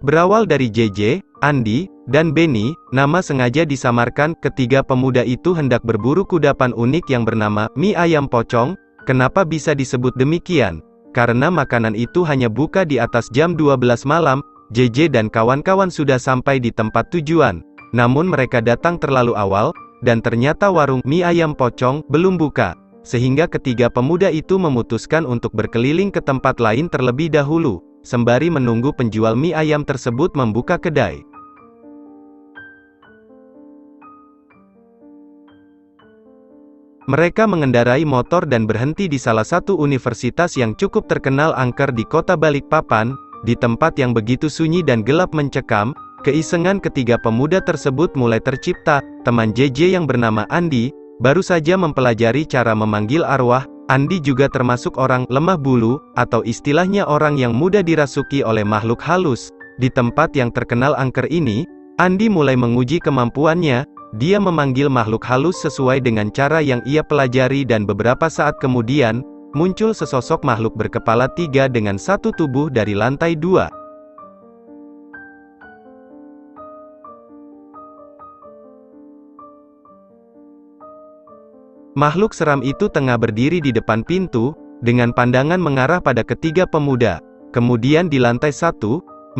Berawal dari JJ, Andi, dan Benny, nama sengaja disamarkan. Ketiga pemuda itu hendak berburu kudapan unik yang bernama mie ayam pocong. Kenapa bisa disebut demikian? Karena makanan itu hanya buka di atas jam 12 malam. JJ dan kawan-kawan sudah sampai di tempat tujuan. Namun mereka datang terlalu awal, dan ternyata warung mie ayam pocong belum buka. Sehingga ketiga pemuda itu memutuskan untuk berkeliling ke tempat lain terlebih dahulu, sembari menunggu penjual mie ayam tersebut membuka kedai. Mereka mengendarai motor dan berhenti di salah satu universitas yang cukup terkenal angker di kota Balikpapan. Di tempat yang begitu sunyi dan gelap mencekam, keisengan ketiga pemuda tersebut mulai tercipta. Teman JJ yang bernama Andi, baru saja mempelajari cara memanggil arwah. Andi juga termasuk orang lemah bulu, atau istilahnya orang yang mudah dirasuki oleh makhluk halus. Di tempat yang terkenal angker ini, Andi mulai menguji kemampuannya. Dia memanggil makhluk halus sesuai dengan cara yang ia pelajari dan beberapa saat kemudian, muncul sesosok makhluk berkepala 3 dengan satu tubuh dari lantai 2. Makhluk seram itu tengah berdiri di depan pintu, dengan pandangan mengarah pada ketiga pemuda. Kemudian di lantai 1,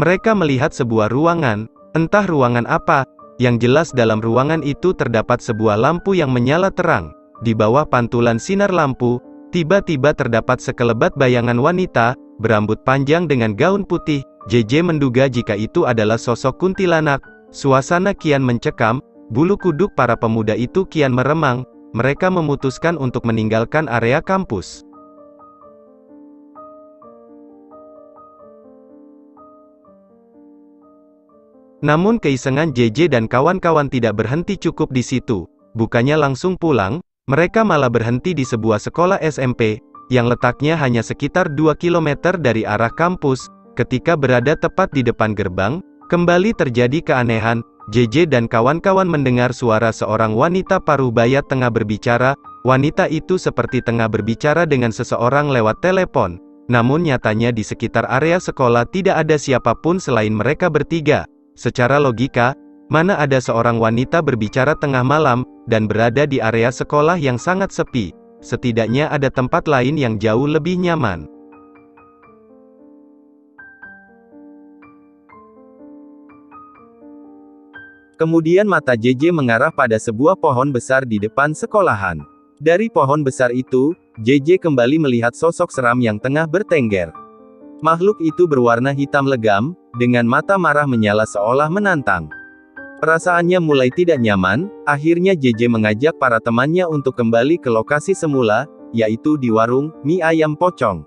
mereka melihat sebuah ruangan, entah ruangan apa. Yang jelas dalam ruangan itu terdapat sebuah lampu yang menyala terang. Di bawah pantulan sinar lampu, tiba-tiba terdapat sekelebat bayangan wanita, berambut panjang dengan gaun putih. JJ menduga jika itu adalah sosok kuntilanak. Suasana kian mencekam, bulu kuduk para pemuda itu kian meremang. Mereka memutuskan untuk meninggalkan area kampus. Namun keisengan JJ dan kawan-kawan tidak berhenti cukup di situ. Bukannya langsung pulang, mereka malah berhenti di sebuah sekolah SMP, yang letaknya hanya sekitar 2 km dari arah kampus. Ketika berada tepat di depan gerbang, kembali terjadi keanehan. JJ dan kawan-kawan mendengar suara seorang wanita paruh baya tengah berbicara. Wanita itu seperti tengah berbicara dengan seseorang lewat telepon. Namun nyatanya di sekitar area sekolah tidak ada siapapun selain mereka bertiga. Secara logika, mana ada seorang wanita berbicara tengah malam, dan berada di area sekolah yang sangat sepi. Setidaknya ada tempat lain yang jauh lebih nyaman. Kemudian mata JJ mengarah pada sebuah pohon besar di depan sekolahan. Dari pohon besar itu, JJ kembali melihat sosok seram yang tengah bertengger. Makhluk itu berwarna hitam legam, dengan mata marah menyala seolah menantang. Perasaannya mulai tidak nyaman, akhirnya JJ mengajak para temannya untuk kembali ke lokasi semula, yaitu di warung mie ayam pocong.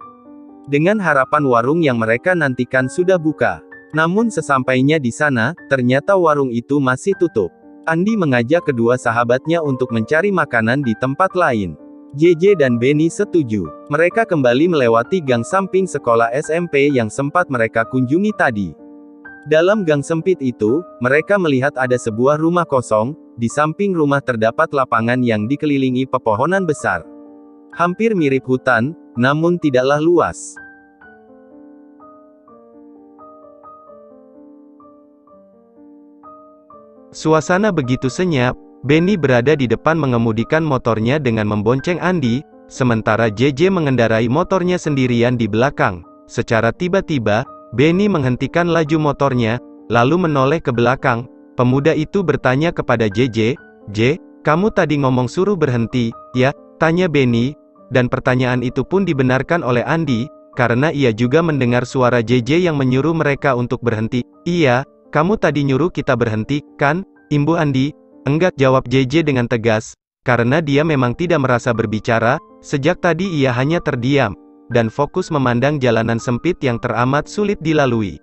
Dengan harapan warung yang mereka nantikan sudah buka. Namun sesampainya di sana, ternyata warung itu masih tutup. Andi mengajak kedua sahabatnya untuk mencari makanan di tempat lain. JJ dan Benny setuju. Mereka kembali melewati gang samping sekolah SMP yang sempat mereka kunjungi tadi. Dalam gang sempit itu, mereka melihat ada sebuah rumah kosong. Di samping rumah terdapat lapangan yang dikelilingi pepohonan besar. Hampir mirip hutan, namun tidaklah luas. Suasana begitu senyap. Benny berada di depan mengemudikan motornya dengan membonceng Andi, sementara JJ mengendarai motornya sendirian di belakang. Secara tiba-tiba, Benny menghentikan laju motornya, lalu menoleh ke belakang. Pemuda itu bertanya kepada JJ, "J, kamu tadi ngomong suruh berhenti, ya?" tanya Benny, dan pertanyaan itu pun dibenarkan oleh Andi, karena ia juga mendengar suara JJ yang menyuruh mereka untuk berhenti. "Iya, kamu tadi nyuruh kita berhenti, kan?" imbuh Andi. "Enggak," jawab JJ dengan tegas, karena dia memang tidak merasa berbicara. Sejak tadi ia hanya terdiam, dan fokus memandang jalanan sempit yang teramat sulit dilalui.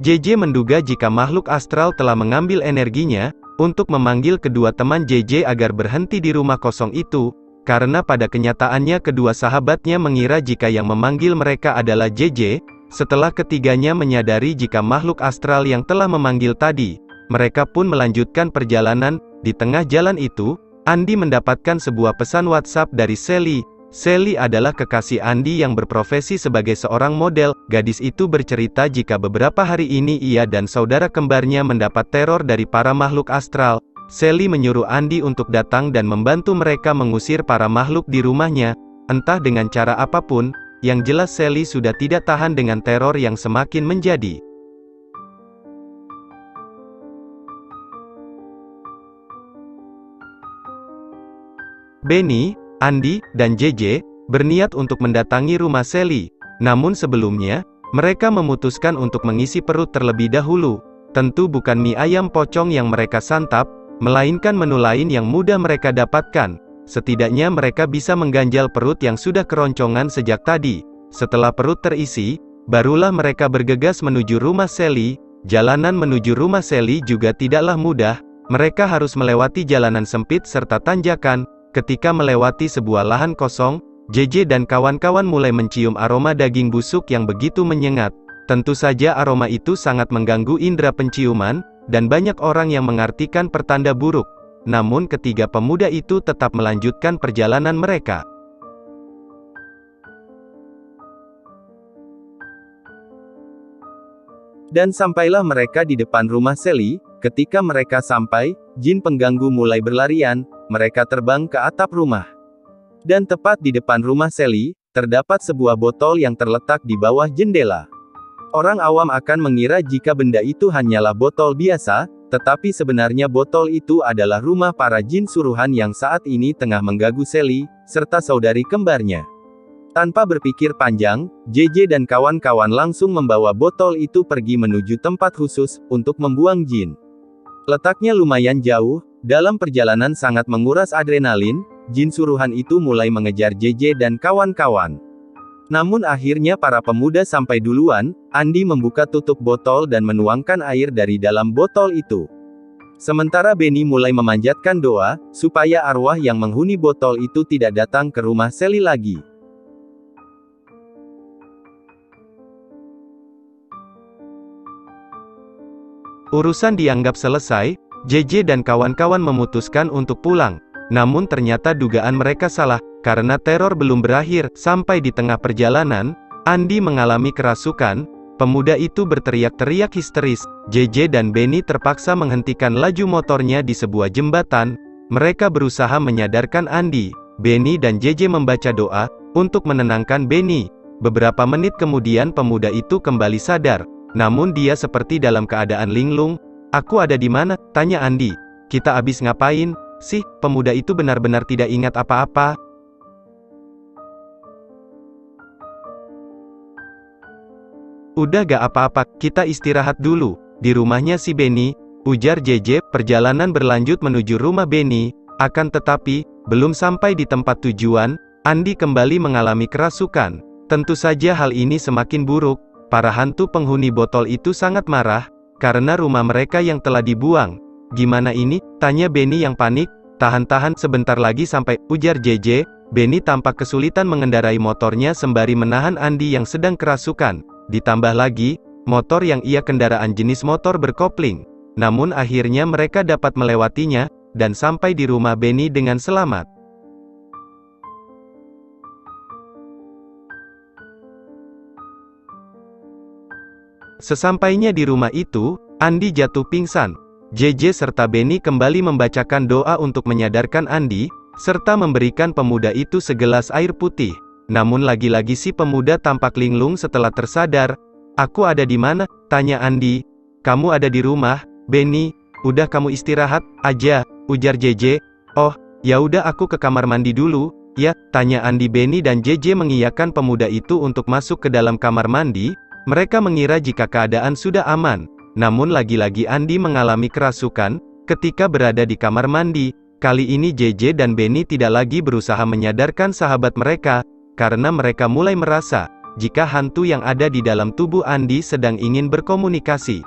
JJ menduga jika makhluk astral telah mengambil energinya, untuk memanggil kedua teman JJ agar berhenti di rumah kosong itu, karena pada kenyataannya kedua sahabatnya mengira jika yang memanggil mereka adalah JJ. Setelah ketiganya menyadari jika makhluk astral yang telah memanggil tadi, mereka pun melanjutkan perjalanan. Di tengah jalan itu, Andi mendapatkan sebuah pesan WhatsApp dari Sally. Sally adalah kekasih Andy yang berprofesi sebagai seorang model. Gadis itu bercerita jika beberapa hari ini ia dan saudara kembarnya mendapat teror dari para makhluk astral. Sally menyuruh Andy untuk datang dan membantu mereka mengusir para makhluk di rumahnya, entah dengan cara apapun. Yang jelas Sally sudah tidak tahan dengan teror yang semakin menjadi. Benny, Andy, dan JJ, berniat untuk mendatangi rumah Sally. Namun sebelumnya, mereka memutuskan untuk mengisi perut terlebih dahulu. Tentu bukan mie ayam pocong yang mereka santap, melainkan menu lain yang mudah mereka dapatkan. Setidaknya mereka bisa mengganjal perut yang sudah keroncongan sejak tadi. Setelah perut terisi, barulah mereka bergegas menuju rumah Sally. Jalanan menuju rumah Sally juga tidaklah mudah. Mereka harus melewati jalanan sempit serta tanjakan. Ketika melewati sebuah lahan kosong, JJ dan kawan-kawan mulai mencium aroma daging busuk yang begitu menyengat. Tentu saja aroma itu sangat mengganggu indera penciuman, dan banyak orang yang mengartikan pertanda buruk. Namun ketiga pemuda itu tetap melanjutkan perjalanan mereka. Dan sampailah mereka di depan rumah Sally. Ketika mereka sampai, jin pengganggu mulai berlarian. Mereka terbang ke atap rumah. Dan tepat di depan rumah Sally, terdapat sebuah botol yang terletak di bawah jendela. Orang awam akan mengira jika benda itu hanyalah botol biasa, tetapi sebenarnya botol itu adalah rumah para jin suruhan yang saat ini tengah mengganggu Sally, serta saudari kembarnya. Tanpa berpikir panjang, JJ dan kawan-kawan langsung membawa botol itu pergi menuju tempat khusus, untuk membuang jin. Letaknya lumayan jauh. Dalam perjalanan sangat menguras adrenalin, jin suruhan itu mulai mengejar JJ dan kawan-kawan. Namun akhirnya para pemuda sampai duluan. Andy membuka tutup botol dan menuangkan air dari dalam botol itu. Sementara Benny mulai memanjatkan doa, supaya arwah yang menghuni botol itu tidak datang ke rumah Sally lagi. Urusan dianggap selesai. JJ dan kawan-kawan memutuskan untuk pulang. Namun ternyata dugaan mereka salah, karena teror belum berakhir. Sampai di tengah perjalanan, Andy mengalami kerasukan. Pemuda itu berteriak-teriak histeris. JJ dan Benny terpaksa menghentikan laju motornya di sebuah jembatan. Mereka berusaha menyadarkan Andy. Benny dan JJ membaca doa untuk menenangkan Benny. Beberapa menit kemudian pemuda itu kembali sadar. Namun dia seperti dalam keadaan linglung. "Aku ada di mana?" tanya Andy. "Kita abis ngapain sih?" Pemuda itu benar-benar tidak ingat apa-apa. "Udah gak apa-apa, kita istirahat dulu di rumahnya si Benny," ujar JJ. Perjalanan berlanjut menuju rumah Benny. Akan tetapi, belum sampai di tempat tujuan, Andy kembali mengalami kerasukan. Tentu saja hal ini semakin buruk. Para hantu penghuni botol itu sangat marah karena rumah mereka yang telah dibuang. "Gimana ini?" tanya Benny yang panik. "Tahan-tahan, sebentar lagi sampai," ujar JJ. Benny tampak kesulitan mengendarai motornya sembari menahan Andy yang sedang kerasukan. Ditambah lagi, motor yang ia kendaraan jenis motor berkopling. Namun akhirnya mereka dapat melewatinya, dan sampai di rumah Benny dengan selamat. Sesampainya di rumah itu, Andy jatuh pingsan. JJ serta Benny kembali membacakan doa untuk menyadarkan Andy, serta memberikan pemuda itu segelas air putih. Namun lagi-lagi si pemuda tampak linglung setelah tersadar. "Aku ada di mana?" tanya Andy. "Kamu ada di rumah, Benny. Udah kamu istirahat aja," ujar JJ. "Oh, ya udah aku ke kamar mandi dulu, ya," tanya Andy. Benny dan JJ mengiyakan pemuda itu untuk masuk ke dalam kamar mandi. Mereka mengira jika keadaan sudah aman. Namun lagi-lagi Andy mengalami kerasukan. Ketika berada di kamar mandi, kali ini JJ dan Benny tidak lagi berusaha menyadarkan sahabat mereka, karena mereka mulai merasa jika hantu yang ada di dalam tubuh Andy sedang ingin berkomunikasi.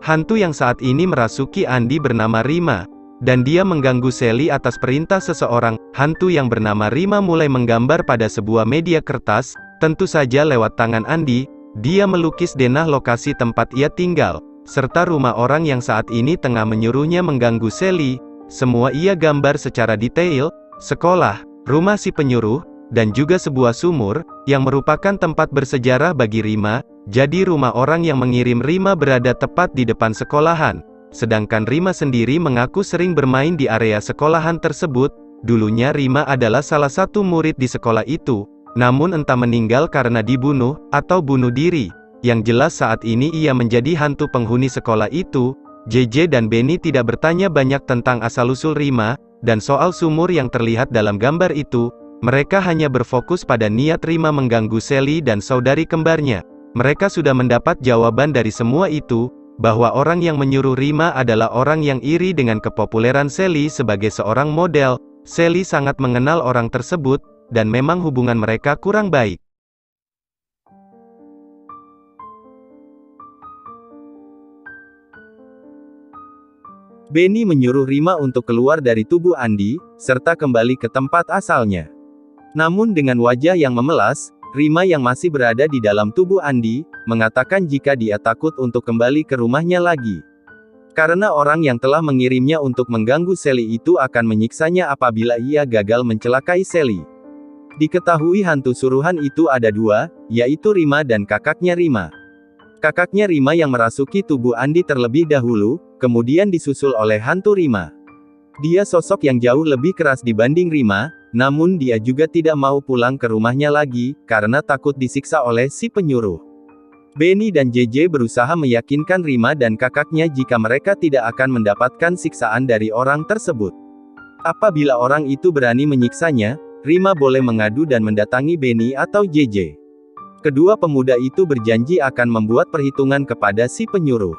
Hantu yang saat ini merasuki Andy bernama Rima. Dan dia mengganggu Sally atas perintah seseorang. Hantu yang bernama Rima mulai menggambar pada sebuah media kertas, tentu saja lewat tangan Andy. Dia melukis denah lokasi tempat ia tinggal. serta rumah orang yang saat ini tengah menyuruhnya mengganggu Sally. Semua ia gambar secara detail, sekolah, rumah si penyuruh, dan juga sebuah sumur, yang merupakan tempat bersejarah bagi Rima. Jadi rumah orang yang mengirim Rima berada tepat di depan sekolahan. Sedangkan Rima sendiri mengaku sering bermain di area sekolahan tersebut. Dulunya Rima adalah salah satu murid di sekolah itu, namun entah meninggal karena dibunuh, atau bunuh diri. Yang jelas saat ini ia menjadi hantu penghuni sekolah itu. JJ dan Benny tidak bertanya banyak tentang asal-usul Rima, dan soal sumur yang terlihat dalam gambar itu. Mereka hanya berfokus pada niat Rima mengganggu Sally dan saudari kembarnya. Mereka sudah mendapat jawaban dari semua itu, bahwa orang yang menyuruh Rima adalah orang yang iri dengan kepopuleran Sally sebagai seorang model. Sally sangat mengenal orang tersebut, dan memang hubungan mereka kurang baik. Benny menyuruh Rima untuk keluar dari tubuh Andi, serta kembali ke tempat asalnya. Namun dengan wajah yang memelas, Rima yang masih berada di dalam tubuh Andi, mengatakan jika dia takut untuk kembali ke rumahnya lagi. Karena orang yang telah mengirimnya untuk mengganggu Sally itu akan menyiksanya apabila ia gagal mencelakai Sally. Diketahui hantu suruhan itu ada dua, yaitu Rima dan kakaknya Rima. Kakaknya Rima yang merasuki tubuh Andi terlebih dahulu, kemudian disusul oleh hantu Rima. Dia sosok yang jauh lebih keras dibanding Rima, namun dia juga tidak mau pulang ke rumahnya lagi, karena takut disiksa oleh si penyuruh. Benny dan JJ berusaha meyakinkan Rima dan kakaknya jika mereka tidak akan mendapatkan siksaan dari orang tersebut. Apabila orang itu berani menyiksanya, Rima boleh mengadu dan mendatangi Benny atau JJ. Kedua pemuda itu berjanji akan membuat perhitungan kepada si penyuruh.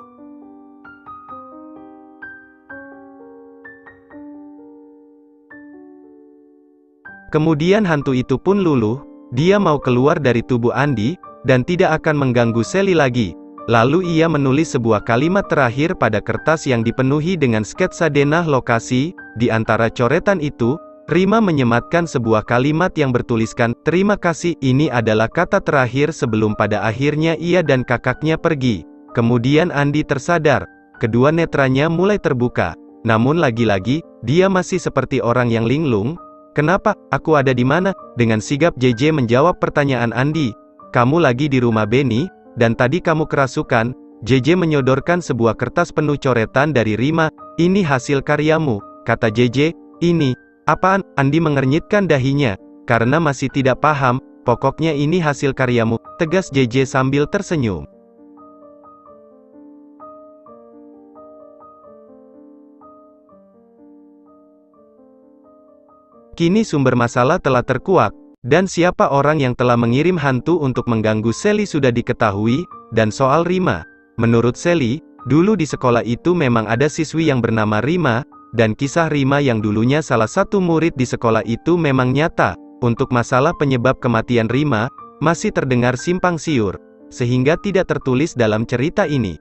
Kemudian hantu itu pun luluh. Dia mau keluar dari tubuh Andi, dan tidak akan mengganggu Sally lagi. Lalu ia menulis sebuah kalimat terakhir pada kertas yang dipenuhi dengan sketsa denah lokasi. Di antara coretan itu, Rima menyematkan sebuah kalimat yang bertuliskan, "Terima kasih." Ini adalah kata terakhir sebelum pada akhirnya ia dan kakaknya pergi. Kemudian Andi tersadar. Kedua netranya mulai terbuka. Namun lagi-lagi, dia masih seperti orang yang linglung. "Kenapa? Aku ada di mana?" Dengan sigap JJ menjawab pertanyaan Andi. "Kamu lagi di rumah Benny, dan tadi kamu kerasukan." JJ menyodorkan sebuah kertas penuh coretan dari Rima. "Ini hasil karyamu," kata JJ. "Ini? Apaan?" Andi mengernyitkan dahinya, karena masih tidak paham. "Pokoknya ini hasil karyamu," tegas JJ sambil tersenyum. Kini sumber masalah telah terkuak, dan siapa orang yang telah mengirim hantu untuk mengganggu Sally sudah diketahui. Dan soal Rima, menurut Sally, dulu di sekolah itu memang ada siswi yang bernama Rima, dan kisah Rima yang dulunya salah satu murid di sekolah itu memang nyata. Untuk masalah penyebab kematian Rima, masih terdengar simpang siur, sehingga tidak tertulis dalam cerita ini.